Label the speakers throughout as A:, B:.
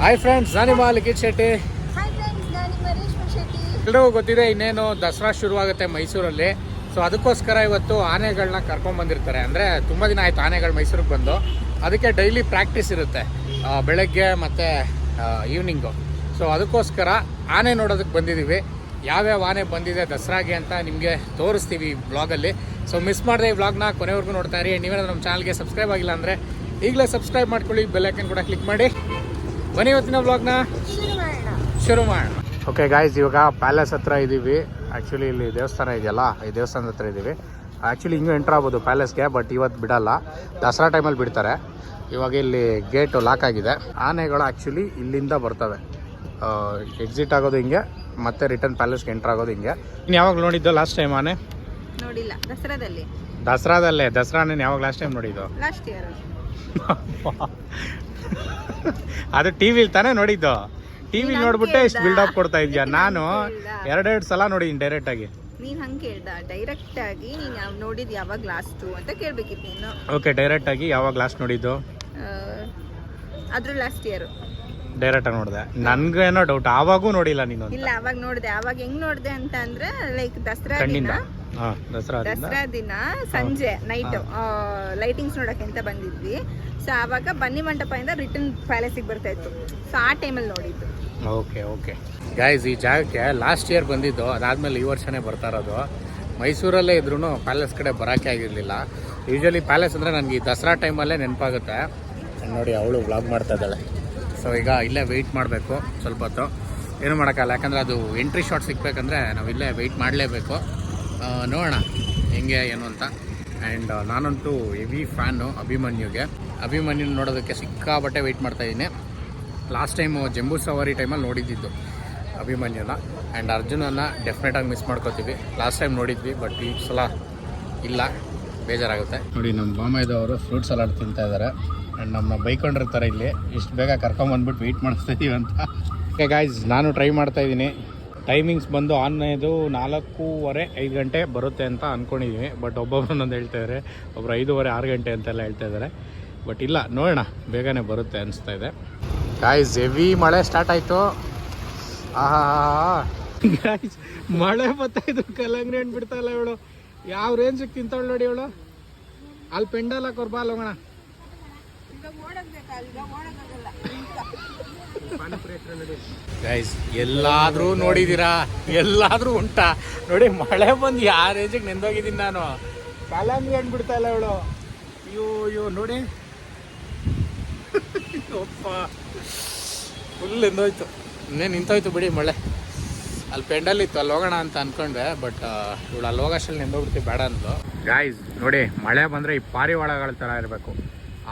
A: Hi friends, ನಾನಿಮ್ಮ ಲಿಖಿತ್ Shetty.
B: Hi friends, ನಾನು ನಿಮ್ಮ ರೇಷ್ಮಾ ಶೆಟ್ಟಿ.
A: ಎಲ್ರಿಗೂ ಗೊತ್ತಿದೆ, ಇನ್ನೇನು ದಸರಾ ಶುರುವಾಗುತ್ತೆ ಮೈಸೂರಲ್ಲಿ. ಸೊ ಅದಕ್ಕೋಸ್ಕರ ಇವತ್ತು ಆನೆಗಳನ್ನ ಕರ್ಕೊಂಡ್ಬಂದಿರ್ತಾರೆ. ಅಂದರೆ ತುಂಬ ದಿನ ಆಯಿತು ಆನೆಗಳು ಮೈಸೂರಿಗೆ ಬಂದು. ಅದಕ್ಕೆ ಡೈಲಿ ಪ್ರಾಕ್ಟೀಸ್ ಇರುತ್ತೆ, ಬೆಳಗ್ಗೆ ಮತ್ತು ಈವ್ನಿಂಗು. ಸೊ ಅದಕ್ಕೋಸ್ಕರ ಆನೆ ನೋಡೋದಕ್ಕೆ ಬಂದಿದ್ದೀವಿ. ಯಾವ್ಯಾವ ಆನೆ ಬಂದಿದೆ ದಸರಾಗೆ ಅಂತ ನಿಮಗೆ ತೋರಿಸ್ತೀವಿ ಈ ವ್ಲಾಗಲ್ಲಿ. ಸೊ ಮಿಸ್ ಮಾಡಿದೆ ಈ ವ್ಲಾಗ್ನ ಕೊನೆವರೆಗೂ ನೋಡ್ತಾ ಇರಿ. ನೀವೇನಾದ್ರೂ ನಮ್ಮ ಚಾನಲ್ಗೆ ಸಬ್ಸ್ಕ್ರೈಬ್ ಆಗಿಲ್ಲ ಅಂದರೆ ಈಗಲೇ ಸಬ್ಸ್ಕ್ರೈಬ್ ಮಾಡ್ಕೊಳ್ಳಿ, ಬೆಲ್ ಐಕನ್ ಕೂಡ ಕ್ಲಿಕ್ ಮಾಡಿ. ಬನ್ನಿ ಇವತ್ತಿನ ವ್ಲಾಗ್ನ ಶುರು ಮಾಡೋಣ. ಓಕೆ ಗಾಯ್ಸ್, ಇವಾಗ ಪ್ಯಾಲೇಸ್ ಹತ್ರ ಇದ್ದೀವಿ. ಆ್ಯಕ್ಚುಲಿ ಇಲ್ಲಿ ದೇವಸ್ಥಾನ ಇದೆಯಲ್ಲ, ಈ ದೇವಸ್ಥಾನದ ಹತ್ರ ಇದ್ದೀವಿ. ಆ್ಯಕ್ಚುಲಿ ಹಿಂಗೂ ಎಂಟ್ರ್ ಆಗ್ಬೋದು ಪ್ಯಾಲೇಸ್ಗೆ, ಬಟ್ ಇವತ್ತು ಬಿಡಲ್ಲ, ದಸರಾ ಟೈಮಲ್ಲಿ ಬಿಡ್ತಾರೆ. ಇವಾಗ ಇಲ್ಲಿ ಗೇಟು ಲಾಕ್ ಆಗಿದೆ. ಆನೆಗಳು ಆ್ಯಕ್ಚುಲಿ ಇಲ್ಲಿಂದ ಬರ್ತವೆ. ಎಕ್ಸಿಟ್ ಆಗೋದು ಹಿಂಗೆ, ಮತ್ತೆ ರಿಟರ್ನ್ ಪ್ಯಾಲೇಸ್ಗೆ ಎಂಟ್ರ್ ಆಗೋದು ಹಿಂಗೆ. ಇನ್ನು ಯಾವಾಗ ನೋಡಿದ್ದು ಲಾಸ್ಟ್ ಟೈಮ್ ಆನೆ?
B: ನೋಡಿಲ್ಲ,
A: ದಸರಾದಲ್ಲೇ. ದಸರಾನೇ ಯಾವಾಗ ಲಾಸ್ಟ್ ಟೈಮ್ ನೋಡಿದ್ದು?
B: Last year.
A: ಅದು ಟಿವಿಲಿ ತಾನೇ ನೋಡಿದ್ದು. ಟಿವಿ ನೋಡ್ಬಿಟ್ಟೆ ಇಷ್ಟು ಬಿಲ್ಡಪ್ ಕೊಡ್ತಾ ಇದ್ಯಾ? ನಾನು ಎರಡೆರಡು ಸಲ ನೋಡಿದ್ದೀನಿ ಡೈರೆಕ್ಟ್ ಆಗಿ.
B: ನೀನ್ ಹಂಗೆ ಕೇಳ್ದ? ಡೈರೆಕ್ಟ್ ಆಗಿ ನೀನ್ ನೋಡಿದ್ ಯಾವಾಗ ಲಾಸ್ಟ್ ಅಂತ ಕೇಳ್ಬೇಕಿತ್ತು ನೀನು.
A: ಓಕೆ, ಡೈರೆಕ್ಟ್ ಆಗಿ ಯಾವಾಗ ಲಾಸ್ಟ್ ನೋಡಿದ್ದು?
B: ಅದ್ರ ಲಾಸ್ಟ್ ಇಯರ್
A: ಡೈರೆಕ್ಟ್ ಆಗಿ ನೋಡಿದೆ. ನನ್ಗೇನೋ ಡೌಟ್, ಆವಾಗೂ ನೋಡಿಲ್ಲ ನೀನು.
B: ಇಲ್ಲ, ಅವಾಗ ನೋಡಿದೆ. ಅವಾಗ ಹೆಂಗ್ ನೋಡಿದೆ ಅಂತ ಅಂದ್ರೆ, ಲೈಕ್ ದಸರಾ ದಿನ ಸಂಜೆ ನೈಟ್ ಲೈಟಿಂಗ್ಸ್ ನೋಡಕ್ಕೆ ಅಂತ ಬಂದಿದ್ವಿ. ಸೊ ಆವಾಗ ಬನ್ನಿ ಮಂಟಪದಿಂದ ರಿಟರ್ನ್ ಪ್ಯಾಲೇಸಿಗೆ ಬರ್ತಾ ಇತ್ತು. ಸೊ ಆ ಟೈಮಲ್ಲಿ ನೋಡಿದ್ದು.
A: ಓಕೆ ಗೈಸ್, ಈ ಜಾಗಕ್ಕೆ ಲಾಸ್ಟ್ ಇಯರ್ ಬಂದಿದ್ದು. ಅದಾದ್ಮೇಲೆ ಈ ವರ್ಷನೇ ಬರ್ತಾ ಇರೋದು. ಮೈಸೂರಲ್ಲೇ ಇದ್ರೂ ಪ್ಯಾಲೇಸ್ ಕಡೆ ಬರೋಕ್ಕೆ ಆಗಿರಲಿಲ್ಲ. ಯೂಶಲಿ ಪ್ಯಾಲೇಸ್ ಅಂದರೆ ನನಗೆ ಈ ದಸರಾ ಟೈಮಲ್ಲೇ ನೆನಪಾಗುತ್ತೆ. ನೋಡಿ, ಅವಳು ವ್ಲಾಗ್ ಮಾಡ್ತಾ ಇದ್ದಾಳೆ. ಸೊ ಈಗ ಇಲ್ಲೇ ವೆಯ್ಟ್ ಮಾಡಬೇಕು ಸ್ವಲ್ಪ ಹೊತ್ತು. ಏನು ಮಾಡೋಕ್ಕಲ್ಲ, ಯಾಕಂದರೆ ಅದು ಎಂಟ್ರಿ ಶಾಟ್ ಸಿಗಬೇಕಂದ್ರೆ ನಾವು ಇಲ್ಲೇ ವೆಯ್ಟ್ ಮಾಡಲೇಬೇಕು. ನೋಡೋಣ ಹೆಂಗೆ ಏನು ಅಂತ. ಆ್ಯಂಡ್ ನಾನಂತೂ ಹೆವಿ ಫ್ಯಾನು ಅಭಿಮನ್ಯು ನೋಡೋದಕ್ಕೆ ಸಿಕ್ಕಾಬಟ್ಟೆ ವೆಯ್ಟ್ ಮಾಡ್ತಾಯಿದ್ದೀನಿ. ಲಾಸ್ಟ್ ಟೈಮು ಜಂಬೂ ಸವಾರಿ ಟೈಮಲ್ಲಿ ನೋಡಿದ್ದಿದ್ದು ಅಭಿಮನ್ಯುನ. ಆ್ಯಂಡ್ ಅರ್ಜುನನ್ನು ಡೆಫಿನೆಟಾಗಿ ಮಿಸ್ ಮಾಡ್ಕೋತೀವಿ. ಲಾಸ್ಟ್ ಟೈಮ್ ನೋಡಿದ್ವಿ, ಬಟ್ ಈ ಸಲ ಇಲ್ಲ, ಬೇಜಾರಾಗುತ್ತೆ. ನೋಡಿ, ನಮ್ಮ ಬಾಮೈದವರು ಫ್ರೂಟ್ ಸಲಾಡ್ ತಿಂತಾ ಇದ್ದಾರೆ. ಆ್ಯಂಡ್ ನಮ್ಮನ್ನ ಬೈಕೊಂಡಿರ್ತಾರೆ ಇಲ್ಲಿ, ಇಷ್ಟು ಬೇಗ ಕರ್ಕೊಂಬಂದ್ಬಿಟ್ಟು ವೆಯ್ಟ್ ಮಾಡಿಸ್ತಾಯಿದ್ದೀವಿ ಅಂತ. ಓಕೆ ಗಾಯ್ಸ್, ನಾನು ಟ್ರೈ ಮಾಡ್ತಾಯಿದ್ದೀನಿ. ಟೈಮಿಂಗ್ಸ್ ಬಂದು ಆನೆದು 4:30-5 ಗಂಟೆ ಬರುತ್ತೆ ಅಂತ ಅಂದ್ಕೊಂಡಿದ್ದೀವಿ. ಬಟ್ ಒಬ್ಬೊಬ್ರು ಒಂದೊಂದು ಹೇಳ್ತಾಯಿದ್ದಾರೆ, ಒಬ್ಬರು 5:30-6 ಗಂಟೆ ಅಂತೆಲ್ಲ ಹೇಳ್ತಾಯಿದ್ದಾರೆ. ಬಟ್ ಇಲ್ಲ, ನೋಡೋಣ, ಬೇಗನೆ ಬರುತ್ತೆ ಅನಿಸ್ತಾ ಇದೆ. ಗಾಯ್ಸ್, ಹೆವಿ ಮಳೆ ಸ್ಟಾರ್ಟ್ ಆಯಿತು. ಗಾಯ್ಸ್, ಮಳೆ ಬರ್ತಾಯಿದ್ದು, ಕಲ್ಲಂಗಡಿ ಹಣ್ಣು ಬಿಡ್ತಾ ಇಲ್ಲ ಇವಳು. ಯಾವ ರೇಂಜಿಗೆ ತಿಂತಾಳು ನೋಡಿ ಇವಳು. ಅಲ್ಲಿ ಪೆಂಡಲ್ ಹಾಕೋರು ಬಾ ಹೋಗೋಣ. ಗೈಸ್, ಎಲ್ಲಾದ್ರೂ ನೋಡಿದೀರಾ? ಎಲ್ಲಾದ್ರೂ ಉಂಟಾ? ನೋಡಿ, ಮಳೆ ಬಂದು ಯಾವ ರೇಂಜಿಗೆ ನೆಂದೋಗಿದ್ದೀನಿ ನಾನು. ಕಲ್ಲಂಗಡಿ ಹಣ್ಣು ಬಿಡ್ತಾ ಇಲ್ಲ ಇವಳು. ಅಯ್ಯೋ ನೋಡಿ, ಫುಲ್ ಎಂದೋಯ್ತು. ಇನ್ನೇ ನಿಂತೋಯ್ತು ಬಿಡಿ ಮಳೆ. ಅಲ್ಲಿ ಪೆಂಡಲ್ ಇತ್ತು, ಅಲ್ಲಿ ಹೋಗೋಣ ಅಂತ ಅಂದ್ಕೊಂಡೆ. ಬಟ್ ಇವಳು ಅಲ್ಲಿ ಹೋಗೋಷ್ಟಲ್ಲಿ ನೆಂದೋಗ್ಬಿಡ್ತೀವಿ, ಬೇಡ ಅಂದ್ಲು. ಗಾಯ್ಸ್ ನೋಡಿ, ಮಳೆ ಬಂದರೆ ಈ ಪಾರಿವಾಳಗಳ ಥರ ಇರಬೇಕು.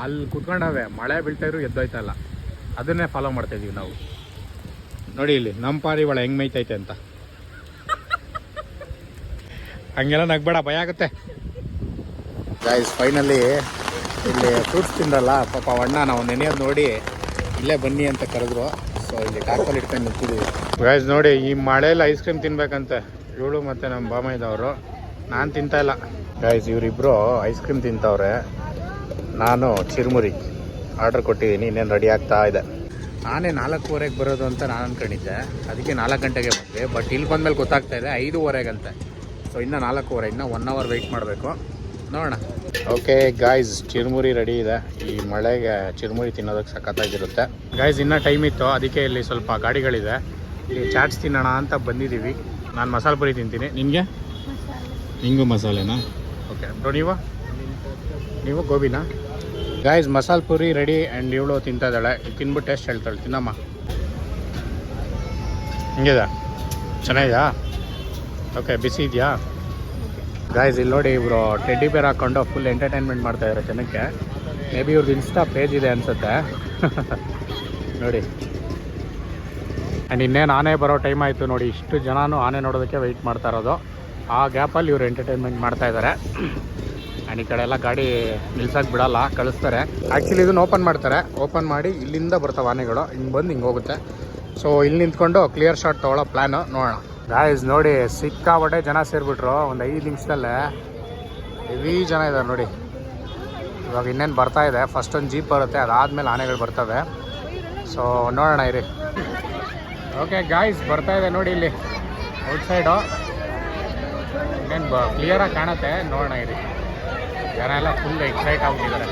A: ಅಲ್ಲಿ ಕುತ್ಕೊಂಡವೆ, ಮಳೆ ಬೀಳ್ತಾಯಿದ್ರು ಎದ್ದೋಯ್ತಲ್ಲ. ಅದನ್ನೇ ಫಾಲೋ ಮಾಡ್ತಾಯಿದ್ದೀವಿ ನಾವು. ನೋಡಿ ಇಲ್ಲಿ ನಮ್ಮ ಪಾರಿವಾಳ ಹೆಂಗೆ ಮೇಯ್ತೈತೆ ಅಂತ. ಹಂಗೆಲ್ಲ ನಗ್ಬೇಡ, ಭಯ ಆಗುತ್ತೆ. ಗಾಯ್ಸ್, ಫೈನಲಿ ಇಲ್ಲಿ ಫ್ರೂಟ್ಸ್ ತಿಂದ್ರಲ್ಲ ಪಾಪ ಅಣ್ಣ, ನಾವು ನೆನೆಯೋದು ನೋಡಿ ಇಲ್ಲೇ ಬನ್ನಿ ಅಂತ ಕರೆದ್ರು. ಸೊ ಇಲ್ಲಿ ಟಾರ್ಪಲ್ ಇಟ್ಕೊಂಡು ನಿಂತಿದ್ದೀವಿ. ಗಾಯ್ಸ್ ನೋಡಿ, ಈ ಮಳೆಯಲ್ಲಿ ಐಸ್ ಕ್ರೀಮ್ ತಿನ್ಬೇಕಂತೆ ಇವಳು ಮತ್ತು ನಮ್ಮ ಬಾಮೈದವರು. ನಾನು ತಿಂತಾಯಿಲ್ಲ. ಗಾಯ್ಸ್, ಇವರಿಬ್ಬರು ಐಸ್ ಕ್ರೀಮ್ ತಿಂತವ್ರೆ. ನಾನು ಚಿರುಮುರಿ ಆರ್ಡ್ರ್ ಕೊಟ್ಟಿದ್ದೀನಿ, ಇನ್ನೇನು ರೆಡಿ ಆಗ್ತಾ ಇದೆ. ನಾನೇ 4:15 ಬರೋದು ಅಂತ ನಾನು ಅಂದ್ಕೊಂಡಿದ್ದೆ. ಅದಕ್ಕೆ 4 ಗಂಟೆಗೆ ಬಂದೆ. ಬಟ್ ಇಲ್ಲಿ ಬಂದಮೇಲೆ ಗೊತ್ತಾಗ್ತಾ ಇದೆ 5:15 ಸೊ ಇನ್ನೂ 4:15, ಇನ್ನೂ 1 ಅವರ್ ವೆಯ್ಟ್ ಮಾಡಬೇಕು. ನೋಡೋಣ. ಓಕೆ ಗಾಯ್ಸ್, ಚಿರುಮುರಿ ರೆಡಿ ಇದೆ. ಈ ಮಳೆಗೆ ಚಿರುಮುರಿ ತಿನ್ನೋದಕ್ಕೆ ಸಖತ್ತಾಗಿರುತ್ತೆ. ಗಾಯ್ಸ್, ಇನ್ನೂ ಟೈಮ್ ಇತ್ತು, ಅದಕ್ಕೆ ಇಲ್ಲಿ ಸ್ವಲ್ಪ ಗಾಡಿಗಳಿದೆ. ಇಲ್ಲಿ ಚಾಟ್ಸ್ ತಿನ್ನೋಣ ಅಂತ ಬಂದಿದ್ದೀವಿ. ನಾನು ಮಸಾಲೆ ಪುರಿ ತಿಂತೀನಿ. ನಿನಗೆ? ನಿಂಗೂ ಮಸಾಲೆನಾ? ಓಕೆ ಬ್ರೋ, ನೀವು ಗೋಬಿನಾ? ಗಾಯ್ಸ್, ಮಸಾಲೆ ಪುರಿ ರೆಡಿ. ಆ್ಯಂಡ್ ಇವಳು ತಿಂತಾ ಇದ್ದಾಳೆ. ತಿನ್ಬಿಟ್ಟು ಟೇಸ್ಟ್ ಹೇಳ್ತಾಳೆ. ತಿನ್ನಮ್ಮ, ಹಿಂಗಿದೆ? ಚೆನ್ನಾಗಿದಾ? ಓಕೆ, ಬಿಸಿ ಇದೆಯಾ? ಗಾಯ್ಸ್, ಇಲ್ಲಿ ನೋಡಿ, ಇವರು ಟೆಡ್ಡಿ ಬೇರ್ ಹಾಕ್ಕೊಂಡು ಫುಲ್ ಎಂಟರ್ಟೈನ್ಮೆಂಟ್ ಮಾಡ್ತಾಯಿದ್ದಾರೆ ಜನಕ್ಕೆ. ಮೇ ಬಿ ಇವ್ರದ್ದು ಇನ್ಸ್ಟಾ ಪೇಜ್ ಇದೆ ಅನಿಸುತ್ತೆ. ನೋಡಿ. ಆ್ಯಂಡ್ ಇನ್ನೇನು ಆನೆ ಬರೋ ಟೈಮ್ ಆಯಿತು ನೋಡಿ. ಇಷ್ಟು ಜನನೂ ಆನೆ ನೋಡೋದಕ್ಕೆ ವೆಯ್ಟ್ ಮಾಡ್ತಾ ಇರೋದು. ಆ ಗ್ಯಾಪಲ್ಲಿ ಇವರು ಎಂಟರ್ಟೈನ್ಮೆಂಟ್ ಮಾಡ್ತಾಯಿದ್ದಾರೆ. ಆ್ಯಂಡ್ ಈ ಕಡೆ ಎಲ್ಲ ಗಾಡಿ ನಿಲ್ಸೋಕೆ ಬಿಡೋಲ್ಲ, ಕಳಿಸ್ತಾರೆ. ಆ್ಯಕ್ಚುಲಿ ಇದನ್ನು ಓಪನ್ ಮಾಡ್ತಾರೆ. ಓಪನ್ ಮಾಡಿ ಇಲ್ಲಿಂದ ಬರ್ತಾವೆ ಆನೆಗಳು, ಹಿಂಗೆ ಬಂದು ಹಿಂಗೆ ಹೋಗುತ್ತೆ. ಸೊ ಇಲ್ಲಿ ನಿಂತ್ಕೊಂಡು ಕ್ಲಿಯರ್ ಶಾಟ್ ತೊಗೊಳ್ಳೋ ಪ್ಲ್ಯಾನು. ನೋಡೋಣ. ಗಾಯ್ಸ್ ನೋಡಿ, ಸಿಕ್ಕಾಬಟ್ಟೆ ಜನ ಸೇರಿಬಿಟ್ರು. ಒಂದು 5 ನಿಮಿಷದಲ್ಲೇ ಹೆವಿ ಜನ ಇದ್ದಾರೆ ನೋಡಿ. ಇವಾಗ ಇನ್ನೇನು ಬರ್ತಾ ಇದೆ. ಫಸ್ಟ್ ಒಂದು ಜೀಪ್ ಬರುತ್ತೆ, ಅದಾದಮೇಲೆ ಆನೆಗಳು ಬರ್ತವೆ. ಸೊ ನೋಡೋಣ ಇರಿ. ಓಕೆ ಗಾಯ್ಸ್, ಬರ್ತಾ ಇದೆ ನೋಡಿ ಇಲ್ಲಿ ಔಟ್ಸೈಡು. ಇನ್ನೇನು ಕ್ಲಿಯರಾಗಿ ಕಾಣುತ್ತೆ, ನೋಡೋಣ ಇರಿ. ಜನ ಎಲ್ಲ ಫುಲ್ ಎಕ್ಸೈಟ್ ಆಗ್ಬಿಟ್ಟಿದ್ದಾರೆ.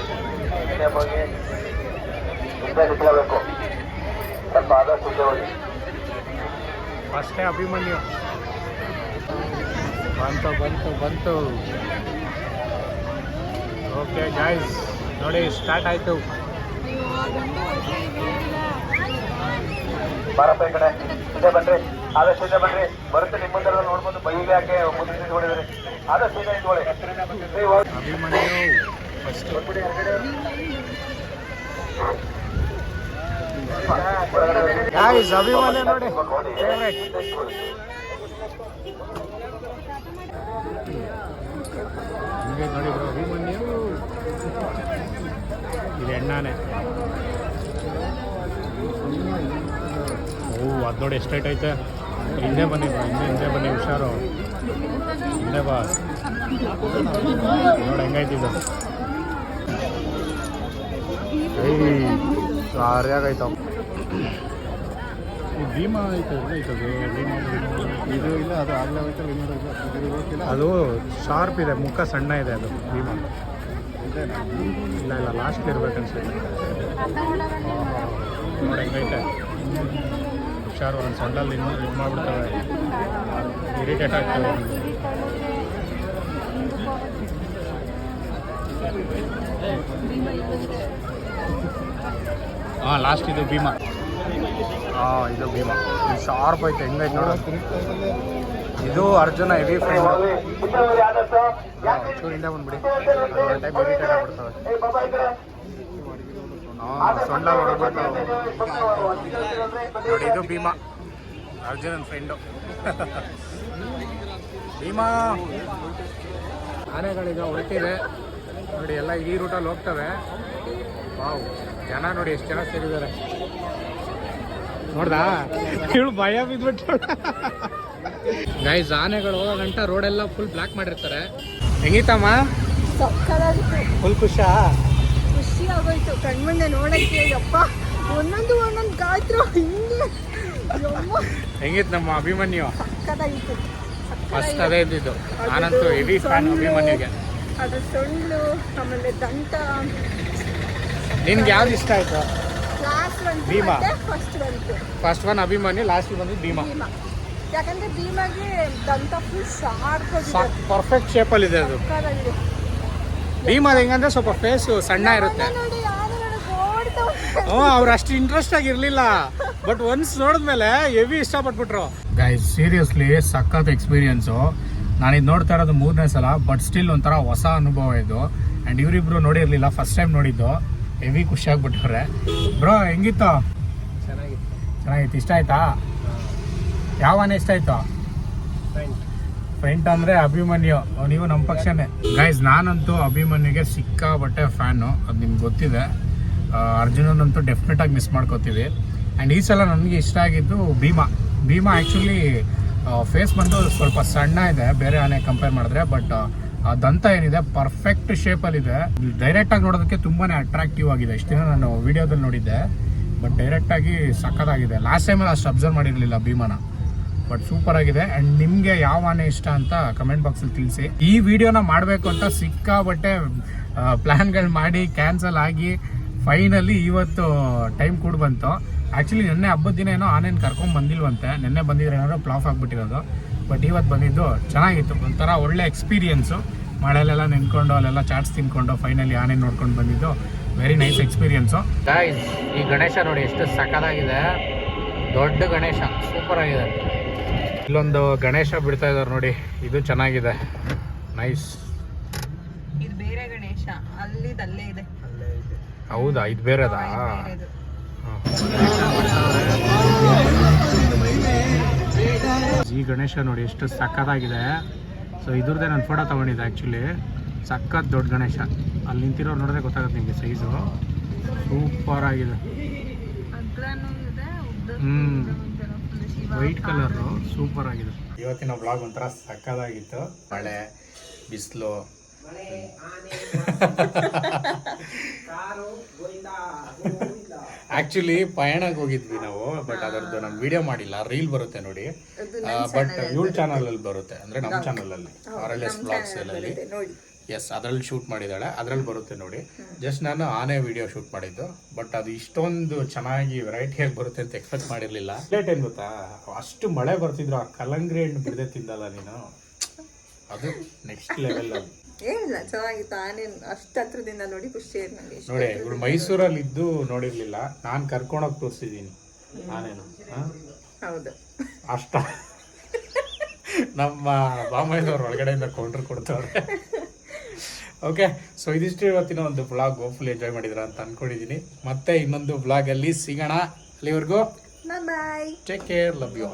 A: ಫಸ್ಟೇ ಅಭಿಮನ್ಯು ಬಂತು. ಓಕೆ ಗಾಯ್ಸ್ ನೋಡಿ ಸ್ಟಾರ್ಟ್ ಆಯಿತು.
C: ಬಾರಪ್ಪ ಈ ಕಡೆ ಇದೆ ಬನ್ರಿ, ಆದಷ್ಟು ಇದೆ ಬನ್ರಿ. ಬರುತ್ತೆ ನಿಮ್ಮ ಮುಂದೆ ನೋಡ್ಬೋದು. ಬೈಲಿ ಯಾಕೆ ಮುಂದೆ ನಿಂತ್ಕೊಂಡಿದ್ರಿ, ಆದಷ್ಟು ಇದೆ ನಿಂತ್ಕೊಳ್ಳಿ.
A: ಅಭಿಮನ್ಯು ಫಸ್ಟ್ ಗಾಯ್ಸ್, ಅಭಿಮನ್ಯು ನೋಡಿ ಫೇವ್ರೆಟ್. ಹಿಂಗೆ ನೋಡಿ ಬ್ರೋ, ಅಭಿಮನ್ಯು ಇದು ಎಣ್ಣಾನೆ. ಅದು ನೋಡಿ ಎಷ್ಟೈಟ್ ಐತೆ. ಹಿಂದೆ ಬನ್ನಿ ಹಿಂದೆ ಬನ್ನಿ, ಹುಷಾರು. ಹಿಂದೆ ಬಾ, ನೋಡಿ ಹೆಂಗೈತಿದ್ದು. ಸಾರಿಯಾಗೈತವ. ಈ ಭೀಮಾ ಐತೆ, ಐತದು ಭೀಮಾ. ಇದು ಇಲ್ಲ, ಅದು ಆಗಲೇ ಹೋಯ್ತು. ಅದು ಶಾರ್ಪ್ ಇದೆ, ಮುಖ ಸಣ್ಣ ಇದೆ ಅದು ಭೀಮಾ. ಇಲ್ಲ ಲಾಸ್ಟ್ ಇರ್ಬೇಕು ಅನ್ಸುತ್ತೆ. ನೋಡಿ ಹೆಂಗೈತೆ, ಹುಷಾರು. ಒಂದು ಸಣ್ಣಲ್ಲಿ ಇದು ಮಾಡಿಬಿಡ್ತವೆ, ಇರಿಟೇಟ್ ಆಗ್ತವೆ. ಹಾಂ, ಲಾಸ್ಟ್ ಇದು ಭೀಮಾ. ಇದು ಭೀಮಾ. ಇದು ಶಾರ್ಪ್ ಐತೆ, ಹೆಂಗೈತೆ ನೋಡು. ಇದು ಅರ್ಜುನ ಹೆವಿ ಫ್ರೆಂಡ್. ಚೂರು ಹಿಂದೆ ಬಂದ್ಬಿಡಿ, ಟೈಮ್ ಇರಿಟೇಟ್ ಆಗ್ಬಿಡ್ತವೆ. ಸೊಂಡ ಹೊರಬಿಡ್ತಾವೆ ನೋಡಿ. ಇದು ಭೀಮಾ, ಅರ್ಜುನನ್ ಫ್ರೆಂಡು. ಭೀಮಾ ಆನೆಗಳೀಗ ಹೊರಟಿದೆ ನೋಡಿ, ಎಲ್ಲ ಈ ರೂಟಲ್ಲಿ ಹೋಗ್ತವೆ. ವಾವ್, ಜನ ನೋಡಿ ಎಷ್ಟು ಜನ ಸೇರಿದ್ದಾರೆ. ನೋಡ್ದಾ, ಇವಳು ಭಯ ಬಿದ್ಬಿಟ್ಟು. ಗೈಸ್, ಆನೆಗಳು ಹೋಗೋ ಗಂಟ ರೋಡೆಲ್ಲ ಫುಲ್ ಬ್ಲಾಕ್ ಮಾಡಿರ್ತಾರೆ. ಹೆಂಗಿತ್ತಮ್ಮ? ಫುಲ್ ಖುಷಿ
B: ಆಗೋಯ್ತು ಕಣ್ಮುಂದೆ ನೋಡಕ್ಕೆ. ಯಪ್ಪ, ಒಂದೊಂದು ಗಾತ್ರ ಹಿಂಗೆ.
A: ಹೆಂಗಿತ್ತು ನಮ್ಮ ಅಭಿಮನ್ಯು?
B: ಸಕ್ಕತ್ತಾಗಿತ್ತು.
A: ಫಸ್ಟ್ ಅದೇ ಇದ್ದಿದ್ದು. ನಾನಂತೂ ಹೆವಿ ಫ್ಯಾನ್ ಅಭಿಮನ್ಯುಗೆ.
B: ಅದ್ರ ಸೊಳ್ಳು, ಆಮೇಲೆ ದಂಟ.
A: ನಿನ್ಗೆ ಯಾವ್ದು ಇಷ್ಟ ಆಯ್ತು? Bhima
B: first
A: one Abhimanyu, last ಬಂದು ಭೀಮಾ.
B: ಯಾಕಂದ್ರೆ ಭೀಮಾಗೆ ದಂತ ಫುಲ್ ಶಾರ್ಪ್,
A: ಪರ್ಫೆಕ್ಟ್ ಶೇಪಲ್ಲಿ ಇದೆ ಅದು. ಭೀಮಾದ ಹೆಂಗಂದ್ರೆ ಸ್ವಲ್ಪ ಫೇಸು ಸಣ್ಣ ಇರುತ್ತೆ. ಅವ್ರು ಅಷ್ಟು ಇಂಟ್ರೆಸ್ಟ್ ಆಗಿರ್ಲಿಲ್ಲ, ಬಟ್ ಒನ್ಸ್ ನೋಡಿದ್ಮೇಲೆ ಹೆವಿ ಇಷ್ಟಪಟ್ಬಿಟ್ರು. ಗೈಸ್, ಸೀರಿಯಸ್ಲಿ ಸಖತ್ ಎಕ್ಸ್ಪೀರಿಯನ್ಸು. ನಾನಿದು ನೋಡ್ತಾ ಇರೋದು 3ನೇ ಸಲ, ಬಟ್ ಸ್ಟಿಲ್ ಒಂಥರ ಹೊಸ ಅನುಭವ ಇದು. ಆ್ಯಂಡ್ ಇವರಿಬ್ರು ನೋಡಿರಲಿಲ್ಲ, ಫಸ್ಟ್ ಟೈಮ್ ನೋಡಿದ್ದು. ಹೆವಿ ಖುಷಿ ಆಗ್ಬಿಟ್ಟವ್ರೆ. ಬ್ರೋ ಹೆಂಗಿತ್ತು? ಚೆನ್ನಾಗಿತ್ತು. ಇಷ್ಟ ಆಯ್ತಾ? ಯಾವ ಆನೆ ಇಷ್ಟ ಆಯ್ತು? ಫ್ರೆಂಟ್ ಅಂದರೆ ಅಭಿಮನ್ಯು. ನೀವು ನಮ್ಮ ಪಕ್ಷನೇ. ಗೈಸ್, ನಾನಂತೂ ಅಭಿಮನ್ಯುಗೆ ಸಿಕ್ಕಾಬಟ್ಟೆ ಫ್ಯಾನು, ಅದು ನಿಮ್ಗೆ ಗೊತ್ತಿದೆ. ಅರ್ಜುನನಂತೂ ಡೆಫಿನೆಟಾಗಿ ಮಿಸ್ ಮಾಡ್ಕೋತೀವಿ. ಆ್ಯಂಡ್ ಈ ಸಲ ನನಗೆ ಇಷ್ಟ ಆಗಿದ್ದು ಭೀಮಾ. ಆ್ಯಕ್ಚುಲಿ ಫೇಸ್ ಬಂದು ಸ್ವಲ್ಪ ಸಣ್ಣ ಇದೆ ಬೇರೆ ಆನೆ ಕಂಪೇರ್ ಮಾಡಿದ್ರೆ, ಬಟ್ ಆ ದಂತ ಏನಿದೆ ಪರ್ಫೆಕ್ಟ್ ಶೇಪಲ್ಲಿದೆ. ಡೈರೆಕ್ಟಾಗಿ ನೋಡೋದಕ್ಕೆ ತುಂಬಾ ಅಟ್ರಾಕ್ಟಿವ್ ಆಗಿದೆ. ಇಷ್ಟು ದಿನ ನಾನು ವಿಡಿಯೋದಲ್ಲಿ ನೋಡಿದ್ದೆ, ಬಟ್ ಡೈರೆಕ್ಟಾಗಿ ಸಕ್ಕತ್ತಾಗಿದೆ. ಲಾಸ್ಟ್ ಟೈಮಲ್ಲಿ ಅಷ್ಟು ಅಬ್ಸರ್ವ್ ಮಾಡಿರಲಿಲ್ಲ ಭೀಮಾನ, ಬಟ್ ಸೂಪರ್ ಆಗಿದೆ. ಆ್ಯಂಡ್ ನಿಮಗೆ ಯಾವ ಆನೆ ಇಷ್ಟ ಅಂತ ಕಮೆಂಟ್ ಬಾಕ್ಸಲ್ಲಿ ತಿಳಿಸಿ. ಈ ವಿಡಿಯೋನ ಮಾಡಬೇಕು ಅಂತ ಸಿಕ್ಕಾಬಟ್ಟೆ ಪ್ಲ್ಯಾನ್ಗಳು ಮಾಡಿ ಕ್ಯಾನ್ಸಲ್ ಆಗಿ ಫೈನಲಿ ಇವತ್ತು ಟೈಮ್ ಕೂಡ ಬಂತು. ಆ್ಯಕ್ಚುಲಿ ನೆನ್ನೆ ಹಬ್ಬದ ದಿನ ಏನೋ ಆನೇನು ಕರ್ಕೊಂಡು ಬಂದಿಲ್ವಂತೆ. ನೆನ್ನೆ ಬಂದಿದ್ರೆ ಏನಾದ್ರು ಪ್ಲಾಫ್ ಆಗಿಬಿಟ್ಟಿರೋದು, ಬಟ್ ಇವತ್ತು ಬಂದಿದ್ದು ಚೆನ್ನಾಗಿತ್ತು. ಒಂಥರ ಒಳ್ಳೆ ಎಕ್ಸ್ಪೀರಿಯನ್ಸು. ಮಳೆಯಲ್ಲೆಲ್ಲ ನಿಂತ್ಕೊಂಡು ಅಲ್ಲೆಲ್ಲ ಚಾಟ್ಸ್ ತಿನ್ಕೊಂಡು ಫೈನಲಿ ಆನೆ ನೋಡ್ಕೊಂಡು ಬಂದಿದ್ದು ವೆರಿ ನೈಸ್ ಎಕ್ಸ್ಪೀರಿಯನ್ಸು. ಗಾಯ್ಸ್, ಈ ಗಣೇಶ ನೋಡಿ ಎಷ್ಟು ಸಖತ್ತಾಗಿದೆ. ದೊಡ್ಡ ಗಣೇಶ, ಸೂಪರ್ ಆಗಿದೆ. ಇಲ್ಲೊಂದು ಗಣೇಶ ಬಿಡ್ತಾ ಇದ್ದಾರೆ ನೋಡಿ, ಇದು ಚೆನ್ನಾಗಿದೆ, ನೈಸ್.
B: ಇದು ಬೇರೆ ಗಣೇಶ, ಅಲ್ಲೇ ಇದೆ.
A: ಹೌದಾ, ಇದು ಬೇರೆದಾ? ಈ ಗಣೇಶ ನೋಡಿ ಎಷ್ಟು ಸಖತ್ತಾಗಿದೆ. ಸೊ ಇದ್ರದ್ದೇ ನಾನು ಫೋಟೋ ತೊಗೊಂಡಿದ್ದೆ. ಆ್ಯಕ್ಚುಲಿ ಸಖತ್ ದೊಡ್ಡ ಗಣೇಶ. ಅಲ್ಲಿ ನಿಂತಿರೋ ನೋಡಿದ್ರೆ ಗೊತ್ತಾಗುತ್ತೆ ನಿಮಗೆ ಸೈಜು. ಸೂಪರ್ ಆಗಿದೆ. ವೈಟ್ ಕಲರು ಸೂಪರ್ ಆಗಿದೆ. ಇವತ್ತಿನ ವ್ಲಾಗ್ ಒಂಥರ ಸಖತ್ತಾಗಿತ್ತು. ಮಳೆ, ಬಿಸಿಲು, ಆಕ್ಚುಲಿ ಪಯಣಕ್ಕೆ ಹೋಗಿದ್ವಿ ನಾವು, ಬಟ್ ಅದರದ್ದು ನಾನು ವಿಡಿಯೋ ಮಾಡಿಲ್ಲ. ರೀಲ್ ಬರುತ್ತೆ ನೋಡಿ, ಬಟ್ ಇವಳ ಚಾನಲ್ ಅಲ್ಲಿ ಬರುತ್ತೆ, ಅಂದ್ರೆ ನಮ್ಮ ಚಾನಲ್ ಅಲ್ಲಿ RLS ಬ್ಲಾಗ್ಸ್ ಅಲ್ಲಿ.
B: ನೋಡಿ
A: ಎಸ್, ಅದ್ರಲ್ಲಿ ಶೂಟ್ ಮಾಡಿದ್ದಾಳೆ, ಅದ್ರಲ್ಲಿ ಬರುತ್ತೆ ನೋಡಿ. ಜಸ್ಟ್ ನಾನು ಆನೆ ವಿಡಿಯೋ ಶೂಟ್ ಮಾಡಿದ್ದು, ಬಟ್ ಅದು ಇಷ್ಟೊಂದು ಚೆನ್ನಾಗಿ ವೆರೈಟಿಯಾಗಿ ಬರುತ್ತೆ ಅಂತ ಎಕ್ಸ್ಪೆಕ್ಟ್ ಮಾಡಿರ್ಲಿಲ್ಲ. ಲೇಟ್ ಏನ್ ಗೊತ್ತಾ, ಅಷ್ಟು ಮಳೆ ಬರ್ತಿದ್ರು, ಆ ಕಲ್ಲಂಗಡಿ ಹಣ್ಣು ಬಿಡದೆ ತಿಂದಲ್ಲ ನೀನು, ಅದು ನೆಕ್ಸ್ಟ್ ಲೆವೆಲ್ ಅಲ್ಲಿ.
B: ಏನಿಲ್ಲ, ಚೆನ್ನಾಗಿತ್ತು. ಆನೆ ಅಷ್ಟು ಹತ್ರದಿಂದ ನೋಡಿ ಖುಷಿ ಆಯ್ತು ನನಗೆ.
A: ನೋಡಿ, ಇವ್ರು ಮೈಸೂರಲ್ಲಿ ಇದ್ದು ನೋಡಿರ್ಲಿಲ್ಲ, ನಾನು ಕರ್ಕೊಂಡೋಗಿ ತೋರಿಸಿದೀನಿ ಆನೆನು.
B: ಹೌದು,
A: ಅಷ್ಟ ನಮ್ಮ ಬಾಮಯ್ಯನವ್ರು ಒಳಗಡೆಯಿಂದ ಕೌಂಟರ್ ಕೊಡ್ತಾರೆ. ಓಕೆ, ಸೊ ಇದಿಷ್ಟು ಇವತ್ತಿನ ಒಂದು ವ್ಲಾಗ್. ಹೋಪ್ಫುಲಿ ಎಂಜಾಯ್ ಮಾಡಿದ್ರ ಅಂತ ಅನ್ಕೊಂಡಿದೀನಿ. ಮತ್ತೆ ಇನ್ನೊಂದು ವ್ಲಾಗ್ ಅಲ್ಲಿ ಸಿಗೋಣ. ಅಲ್ಲಿವರೆಗೂ
B: ಬಾಯ್,
A: ಟೇಕ್ ಕೇರ್, ಲವ್ ಯು.